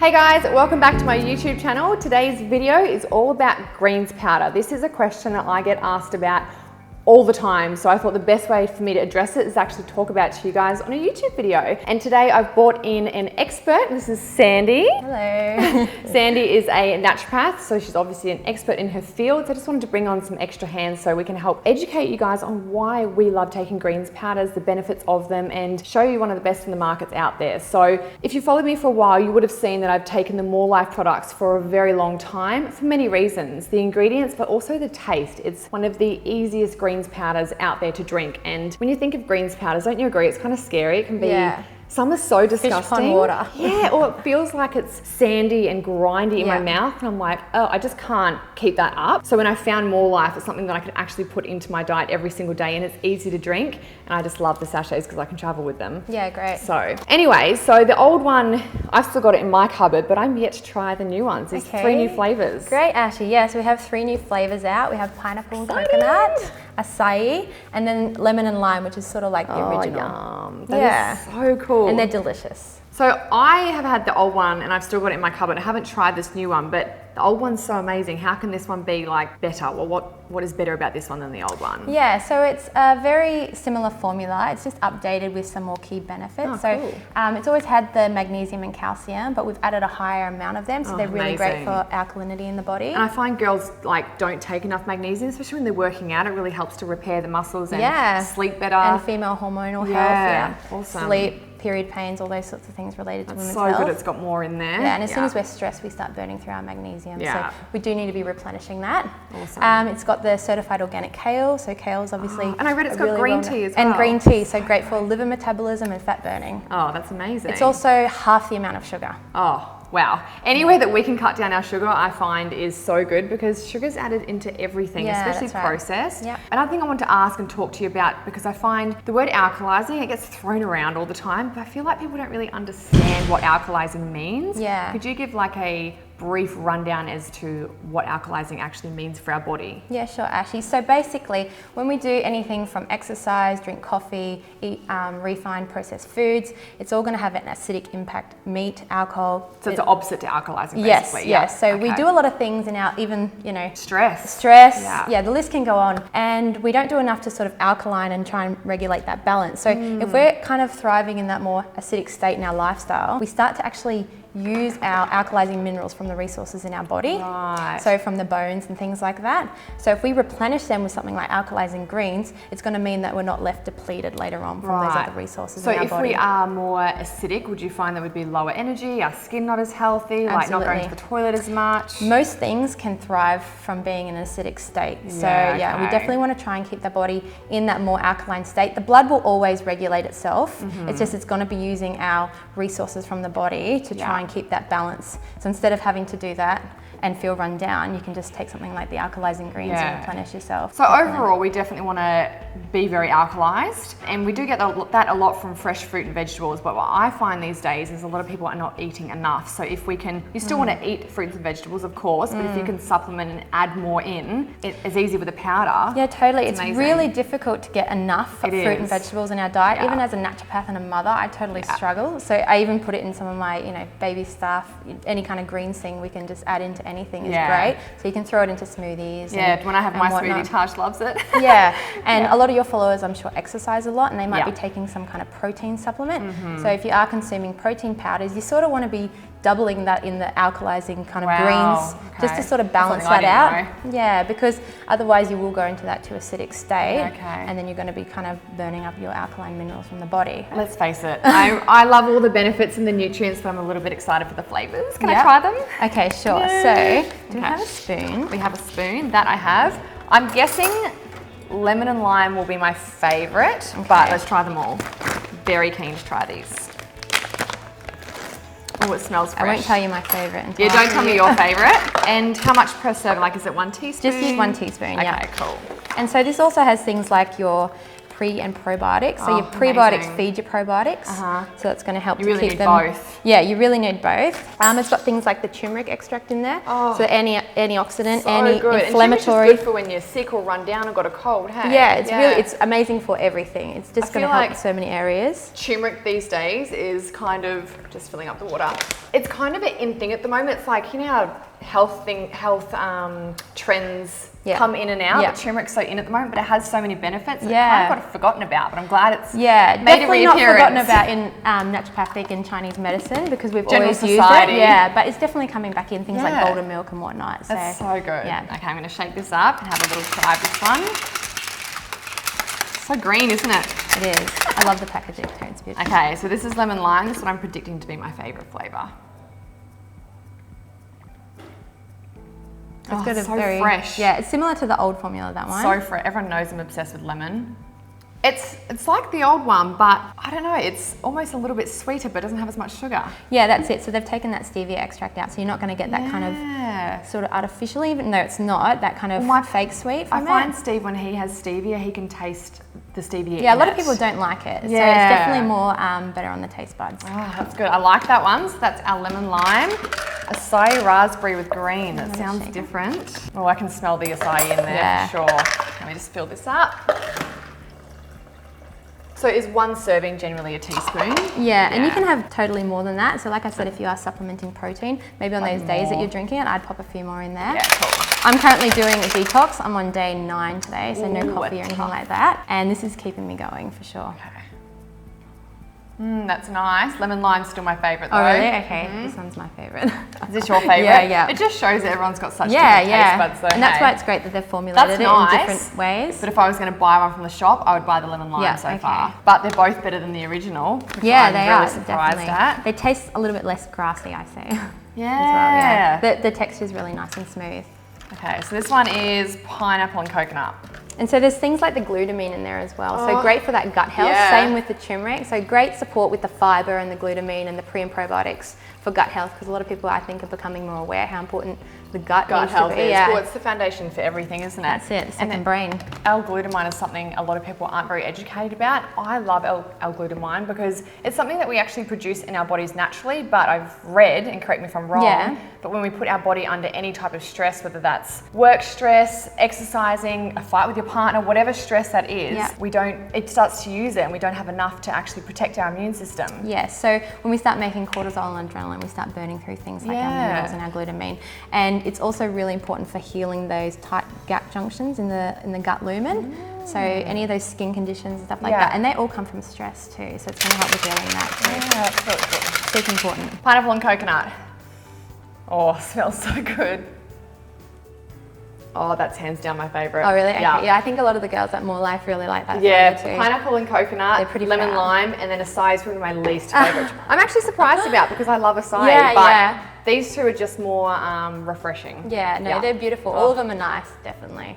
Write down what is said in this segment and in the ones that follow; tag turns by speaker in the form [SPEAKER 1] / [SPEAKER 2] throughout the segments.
[SPEAKER 1] Hey guys, welcome back to my YouTube channel. Today's video is all about greens powder. This is a question that I get asked about all the time, so I thought the best way for me to address it is actually talk about it to you guys on a YouTube video. And today I've brought in an expert. This is Sandi.
[SPEAKER 2] Hello.
[SPEAKER 1] Sandi is a naturopath, so she's obviously an expert in her field. So I just wanted to bring on some extra hands so we can help educate you guys on why we love taking greens powders, the benefits of them, and show you one of the best in the markets out there. So if you followed me for a while, you would have seen that I've taken the Morlife products for a very long time for many reasons. The ingredients, but also the taste. It's one of the easiest greens powders out there to drink. And when you think of greens powders, don't you agree? It's kind of scary. It can be, some are so disgusting.
[SPEAKER 2] Fish pond water.
[SPEAKER 1] Yeah, or it feels like it's sandy and grindy in my mouth. And I'm like, oh, I just can't keep that up. So when I found Morlife, it's something that I could actually put into my diet every single day, and it's easy to drink. And I just love the sachets because I can travel with them.
[SPEAKER 2] Yeah, great.
[SPEAKER 1] So anyway, so the old one, I've still got it in my cupboard, but I'm yet to try the new ones. There's 3 new flavors.
[SPEAKER 2] Great, Ashy. Yeah, so we have 3 new flavors out. We have pineapple and coconut, acai, and then lemon and lime, which is sort of like the original.
[SPEAKER 1] Yum. That is so cool.
[SPEAKER 2] And they're delicious.
[SPEAKER 1] So I have had the old one and I've still got it in my cupboard. I haven't tried this new one, but the old one's so amazing. How can this one be like better? Well, what is better about this one than the old one?
[SPEAKER 2] Yeah, so it's a very similar formula. It's just updated with some more key benefits. It's always had the magnesium and calcium, but we've added a higher amount of them. So they're really great for alkalinity in the body. And
[SPEAKER 1] I find girls like don't take enough magnesium, especially when they're working out. It really helps to repair the muscles and sleep better.
[SPEAKER 2] And female hormonal health. Yeah,
[SPEAKER 1] awesome.
[SPEAKER 2] Sleep, period pains, all those sorts of things related to women's
[SPEAKER 1] so
[SPEAKER 2] health.
[SPEAKER 1] Good, it's got more in there.
[SPEAKER 2] Yeah, and as soon as we're stressed, we start burning through our magnesium. So we do need to be replenishing that.
[SPEAKER 1] Awesome.
[SPEAKER 2] It's got the certified organic kale, so kale is obviously
[SPEAKER 1] and I read it's got really green tea as well.
[SPEAKER 2] And green tea, so great for liver metabolism and fat burning.
[SPEAKER 1] Oh, that's amazing.
[SPEAKER 2] It's also half the amount of sugar.
[SPEAKER 1] Oh, wow. Anywhere that we can cut down our sugar, I find is so good because sugar's added into everything, especially processed. Another thing I want to ask and talk to you about, because I find the word alkalizing, it gets thrown around all the time, but I feel like people don't really understand what alkalizing means.
[SPEAKER 2] Yeah.
[SPEAKER 1] Could you give like a brief rundown as to what alkalizing actually means for our body?
[SPEAKER 2] Yeah, sure, Ashy. So basically, when we do anything from exercise, drink coffee, eat refined processed foods, it's all going to have an acidic impact. Meat, alcohol.
[SPEAKER 1] So it's the opposite to alkalizing,
[SPEAKER 2] Yes.
[SPEAKER 1] basically.
[SPEAKER 2] Yes. So we do a lot of things in our
[SPEAKER 1] stress.
[SPEAKER 2] Yeah, the list can go on, and we don't do enough to sort of alkaline and try and regulate that balance. So if we're kind of thriving in that more acidic state in our lifestyle, we start to actually use our alkalizing minerals from the resources in our body, so from the bones and things like that. So if we replenish them with something like alkalizing greens, it's going to mean that we're not left depleted later on from those other resources in our body.
[SPEAKER 1] So if we are more acidic, would you find that we'd be lower energy, our skin not as healthy, like not going to the toilet as much?
[SPEAKER 2] Most things can thrive from being in an acidic state. We definitely want to try and keep the body in that more alkaline state. The blood will always regulate itself. It's just it's going to be using our resources from the body to try and keep that balance. So instead of having to do that and feel run down, you can just take something like the alkalizing greens and replenish yourself.
[SPEAKER 1] So overall, we definitely want to be very alkalized, and we do get that a lot from fresh fruit and vegetables, but what I find these days is a lot of people are not eating enough. So if we can, you still want to eat fruits and vegetables, of course, but if you can supplement and add more in, it's easy with the powder.
[SPEAKER 2] Yeah, totally. It's really difficult to get enough fruit and vegetables in our diet. Even as a naturopath and a mother, I totally struggle. So I even put it in some of my, baby stuff, any kind of greens thing we can just add into anything is great. So you can throw it into smoothies.
[SPEAKER 1] Yeah, when I have my smoothie, Taj loves it.
[SPEAKER 2] And a lot of your followers, I'm sure, exercise a lot, and they might be taking some kind of protein supplement. So if you are consuming protein powders, you sort of want to be doubling that in the alkalizing kind of greens, just to sort of balance that out. Yeah, because otherwise you will go into that too acidic state, and then you're going to be kind of burning up your alkaline minerals from the body.
[SPEAKER 1] Let's face it, I love all the benefits and the nutrients, but I'm a little bit excited for the flavors. Can I try them?
[SPEAKER 2] Okay, sure. So, do we have a spoon?
[SPEAKER 1] We have a spoon, that I have. I'm guessing lemon and lime will be my favorite, but let's try them all. Very keen to try these. Oh, it smells fresh.
[SPEAKER 2] I won't tell you my favorite.
[SPEAKER 1] Yeah, don't tell me your favorite. And how much per serving? Like, is it 1 teaspoon?
[SPEAKER 2] Just use 1 teaspoon,
[SPEAKER 1] Okay, cool.
[SPEAKER 2] And so this also has things like your pre and probiotics. So
[SPEAKER 1] Oh,
[SPEAKER 2] your prebiotics
[SPEAKER 1] amazing.
[SPEAKER 2] feed your probiotics. So that's going to help
[SPEAKER 1] You
[SPEAKER 2] to
[SPEAKER 1] really
[SPEAKER 2] keep
[SPEAKER 1] need
[SPEAKER 2] them.
[SPEAKER 1] both.
[SPEAKER 2] Yeah, you really need both. It's got things like the turmeric extract in there. So antioxidant, anti-inflammatory.
[SPEAKER 1] It's good for when you're sick or run down or got a cold. Hey.
[SPEAKER 2] Yeah, it's amazing for everything. It's just going to help
[SPEAKER 1] like
[SPEAKER 2] so many areas.
[SPEAKER 1] Turmeric these days is kind of just filling up the water. It's kind of an in thing at the moment. It's like, you know how health trends come in and out. But turmeric's so in at the moment, but it has so many benefits. It's kind of got forgotten about, but I'm glad it's made
[SPEAKER 2] definitely
[SPEAKER 1] a
[SPEAKER 2] not
[SPEAKER 1] reappearance.
[SPEAKER 2] forgotten about in naturopathic and Chinese medicine because we've
[SPEAKER 1] General
[SPEAKER 2] always
[SPEAKER 1] society.
[SPEAKER 2] used it. Yeah, but it's definitely coming back in things like golden milk and whatnot. So,
[SPEAKER 1] that's so good.
[SPEAKER 2] Yeah.
[SPEAKER 1] Okay, I'm going to shake this up and have a little try of this one. So green, isn't it?
[SPEAKER 2] It is. I love the packaging too. It's beautiful.
[SPEAKER 1] Okay, so this is lemon lime. This is what I'm predicting to be my favourite flavour.
[SPEAKER 2] It's got a
[SPEAKER 1] so
[SPEAKER 2] very
[SPEAKER 1] fresh.
[SPEAKER 2] Yeah, it's similar to the old formula, that one.
[SPEAKER 1] So fresh. Everyone knows I'm obsessed with lemon. It's like the old one, but I don't know, it's almost a little bit sweeter, but doesn't have as much sugar.
[SPEAKER 2] Yeah, that's it. So they've taken that stevia extract out, so you're not going to get that kind of sort of artificial, even though it's not, that kind of fake sweet from
[SPEAKER 1] I find Steve, when he has stevia, he can taste the stevia.
[SPEAKER 2] Yeah, a lot of people don't like it, so it's definitely more better on the taste buds.
[SPEAKER 1] Oh, that's good. I like that one. So that's our lemon lime. Acai raspberry with green. That sounds different. Oh, I can smell the acai in there for sure. Let me just fill this up. So is one serving generally a teaspoon?
[SPEAKER 2] Yeah, and you can have totally more than that. So like I said, if you are supplementing protein, maybe on those days that you're drinking it, I'd pop a few more in there.
[SPEAKER 1] Yeah, cool.
[SPEAKER 2] I'm currently doing a detox. I'm on day 9 today, so no coffee or anything like that. And this is keeping me going for sure.
[SPEAKER 1] Okay. That's nice. Lemon lime's still my favourite though.
[SPEAKER 2] Oh really? Okay, this one's my favourite.
[SPEAKER 1] Is this your favourite?
[SPEAKER 2] Yeah.
[SPEAKER 1] It just shows that everyone's got such different taste buds though.
[SPEAKER 2] And that's why it's great that they've formulated it in different ways.
[SPEAKER 1] But if I was going to buy one from the shop, I would buy the lemon lime so far. But they're both better than the original, which I'm really surprised at.
[SPEAKER 2] They taste a little bit less grassy, I say.
[SPEAKER 1] Yeah.
[SPEAKER 2] As well, the texture is really nice and smooth.
[SPEAKER 1] Okay, so this one is pineapple and coconut.
[SPEAKER 2] And so there's things like the glutamine in there as well. So great for that gut health. Same with the turmeric. So great support with the fibre and the glutamine and the pre and probiotics for gut health, because a lot of people, I think, are becoming more aware how important the gut
[SPEAKER 1] health
[SPEAKER 2] is.
[SPEAKER 1] is. Well, it's the foundation for everything, isn't it?
[SPEAKER 2] That's it, the second brain.
[SPEAKER 1] L-glutamine is something a lot of people aren't very educated about. I love L-glutamine because it's something that we actually produce in our bodies naturally, but I've read, and correct me if I'm wrong, but when we put our body under any type of stress, whether that's work stress, exercising, a fight with your partner, whatever stress that is, it starts to use it and we don't have enough to actually protect our immune system.
[SPEAKER 2] Yes, so when we start making cortisol and adrenaline, we start burning through things like our minerals and our glutamine. And it's also really important for healing those tight gap junctions in the gut lumen. So any of those skin conditions and stuff like that, and they all come from stress too. So it's going to help with healing that too.
[SPEAKER 1] Yeah, that's really cool.
[SPEAKER 2] Super important.
[SPEAKER 1] Pineapple and coconut. Oh, smells so good. Oh, that's hands down my favourite.
[SPEAKER 2] Oh, really? Okay.
[SPEAKER 1] Yeah.
[SPEAKER 2] Yeah, I think a lot of the girls at Morlife really like that.
[SPEAKER 1] Yeah,
[SPEAKER 2] too.
[SPEAKER 1] pineapple and coconut,
[SPEAKER 2] They're pretty
[SPEAKER 1] lemon
[SPEAKER 2] proud.
[SPEAKER 1] lime, and then acai is probably my least favourite. I'm actually surprised about because I love acai, these two are just more refreshing.
[SPEAKER 2] Yeah, no, they're beautiful. All of them are nice, definitely.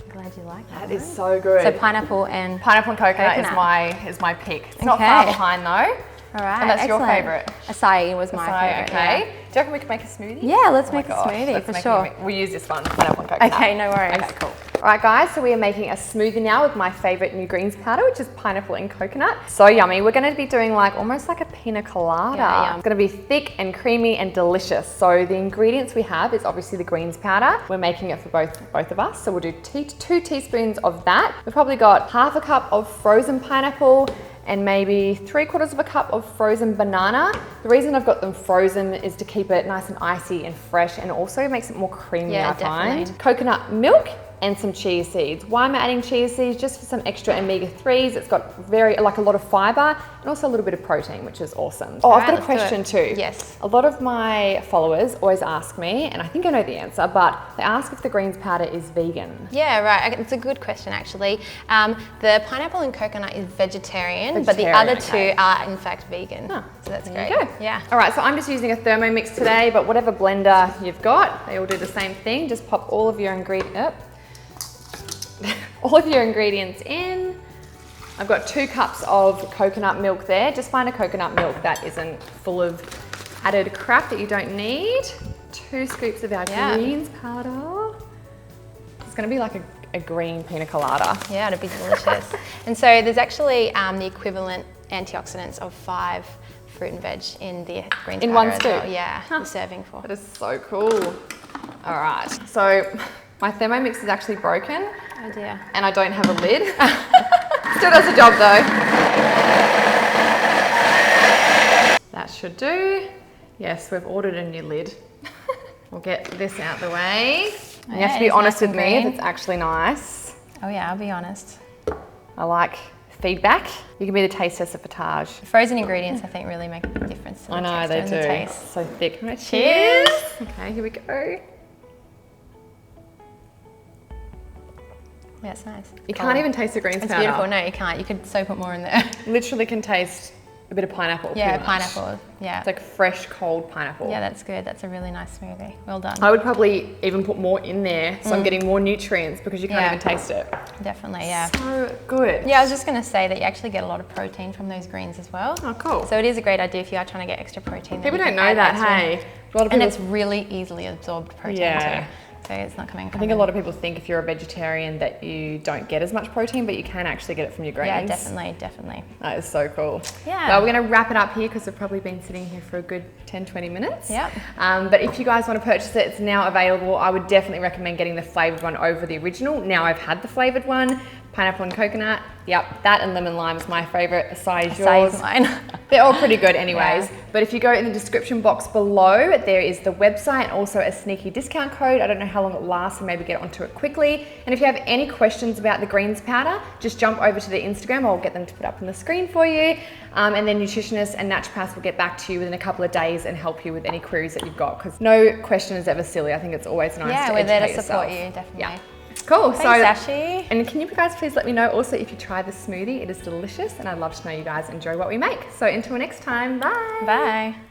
[SPEAKER 2] I'm glad you like that.
[SPEAKER 1] That is so good.
[SPEAKER 2] So pineapple and
[SPEAKER 1] coconut. Is my pick. It's not far behind though.
[SPEAKER 2] All right,
[SPEAKER 1] and that's your favourite.
[SPEAKER 2] Acai was my favourite.
[SPEAKER 1] Okay.
[SPEAKER 2] Yeah.
[SPEAKER 1] Do you reckon we could make a smoothie?
[SPEAKER 2] Yeah, let's make a smoothie for sure.
[SPEAKER 1] We'll use this one, pineapple and coconut.
[SPEAKER 2] Okay, no worries.
[SPEAKER 1] Okay, cool. All right, guys, so we are making a smoothie now with my favourite new greens powder, which is pineapple and coconut. So yummy. We're going to be doing almost like a pina colada.
[SPEAKER 2] Yeah.
[SPEAKER 1] It's going to be thick and creamy and delicious. So the ingredients we have is obviously the greens powder. We're making it for both of us. So we'll do 2 teaspoons of that. We've probably got half a cup of frozen pineapple and maybe 3/4 of a cup of frozen banana. The reason I've got them frozen is to keep it nice and icy and fresh, and also makes it more creamy, I find. Coconut milk and some chia seeds. Why am I adding chia seeds? Just for some extra omega-3s. It's got a lot of fiber and also a little bit of protein, which is awesome. Oh, I've got a question too.
[SPEAKER 2] Yes.
[SPEAKER 1] A lot of my followers always ask me, and I think I know the answer, but they ask if the greens powder is vegan.
[SPEAKER 2] Yeah, right. It's a good question actually. The pineapple and coconut is vegetarian, but the other two are in fact vegan. Oh, so that's great.
[SPEAKER 1] There you go.
[SPEAKER 2] Yeah.
[SPEAKER 1] All right, so I'm just using a Thermomix today, but whatever blender you've got, they all do the same thing. Just pop all of your ingredients in. I've got 2 cups of coconut milk there. Just find a coconut milk that isn't full of added crap that you don't need. 2 scoops of our greens powder. It's going to be like a green pina colada.
[SPEAKER 2] Yeah, it'd be delicious. And so there's actually the equivalent antioxidants of 5 fruit and veg in the greens
[SPEAKER 1] In
[SPEAKER 2] powder
[SPEAKER 1] one
[SPEAKER 2] as
[SPEAKER 1] scoop?
[SPEAKER 2] well. Yeah, the serving for.
[SPEAKER 1] That is so cool. All right, so my Thermomix is actually broken.
[SPEAKER 2] Oh dear.
[SPEAKER 1] And I don't have a lid. Still does the job though. That should do. Yes, we've ordered a new lid. We'll get this out the way. You have to be honest with me if it's actually nice.
[SPEAKER 2] Oh yeah, I'll be honest.
[SPEAKER 1] I like feedback. You can be the taste tester for Taj.
[SPEAKER 2] Frozen ingredients, I think, really make a big difference to the texture
[SPEAKER 1] they
[SPEAKER 2] and
[SPEAKER 1] do.
[SPEAKER 2] the taste.
[SPEAKER 1] So thick.
[SPEAKER 2] Cheers.
[SPEAKER 1] Okay, here we go.
[SPEAKER 2] Yeah, it's nice.
[SPEAKER 1] You can't even taste the greens powder.
[SPEAKER 2] It's beautiful. No, you can't. You could so put more in there.
[SPEAKER 1] Literally can taste a bit of pineapple.
[SPEAKER 2] Yeah,
[SPEAKER 1] pretty much.
[SPEAKER 2] pineapple. Yeah.
[SPEAKER 1] It's like fresh, cold pineapple.
[SPEAKER 2] Yeah, that's good. That's a really nice smoothie. Well done.
[SPEAKER 1] I would probably even put more in there so I'm getting more nutrients because you can't even taste it.
[SPEAKER 2] Definitely, yeah.
[SPEAKER 1] So good.
[SPEAKER 2] Yeah, I was just going to say that you actually get a lot of protein from those greens as well.
[SPEAKER 1] Oh, cool.
[SPEAKER 2] So it is a great idea if you are trying to get extra protein.
[SPEAKER 1] People don't know that, hey. A lot of
[SPEAKER 2] And
[SPEAKER 1] people,
[SPEAKER 2] it's really easily absorbed protein
[SPEAKER 1] Yeah.
[SPEAKER 2] too. So it's not coming from
[SPEAKER 1] I think a lot of people think if you're a vegetarian that you don't get as much protein, but you can actually get it from your greens.
[SPEAKER 2] Yeah, definitely, definitely.
[SPEAKER 1] That is so cool.
[SPEAKER 2] Yeah.
[SPEAKER 1] Well, we're going to wrap it up here because we've probably been sitting here for a good 10, 20 minutes.
[SPEAKER 2] Yep.
[SPEAKER 1] But if you guys want to purchase it, it's now available. I would definitely recommend getting the flavoured one over the original. Now I've had the flavoured one. Pineapple and coconut. Yep, that and lemon lime is my favourite. Acai is yours.
[SPEAKER 2] Acai is mine.
[SPEAKER 1] They're all pretty good anyways.
[SPEAKER 2] Yeah.
[SPEAKER 1] But if you go in the description box below, there is the website and also a sneaky discount code. I don't know how long it lasts, so maybe get onto it quickly. And if you have any questions about the greens powder, just jump over to the Instagram. I'll get them to put up on the screen for you. And then nutritionists and naturopaths will get back to you within a couple of days and help you with any queries that you've got. Because no question is ever silly. I think it's always nice to educate
[SPEAKER 2] we're there to
[SPEAKER 1] yourself.
[SPEAKER 2] support you, definitely.
[SPEAKER 1] Yeah. Cool.
[SPEAKER 2] Thanks, Ashy.
[SPEAKER 1] And can you guys please let me know also if you try the smoothie? It is delicious and I'd love to know you guys enjoy what we make. So until next time, bye.
[SPEAKER 2] Bye.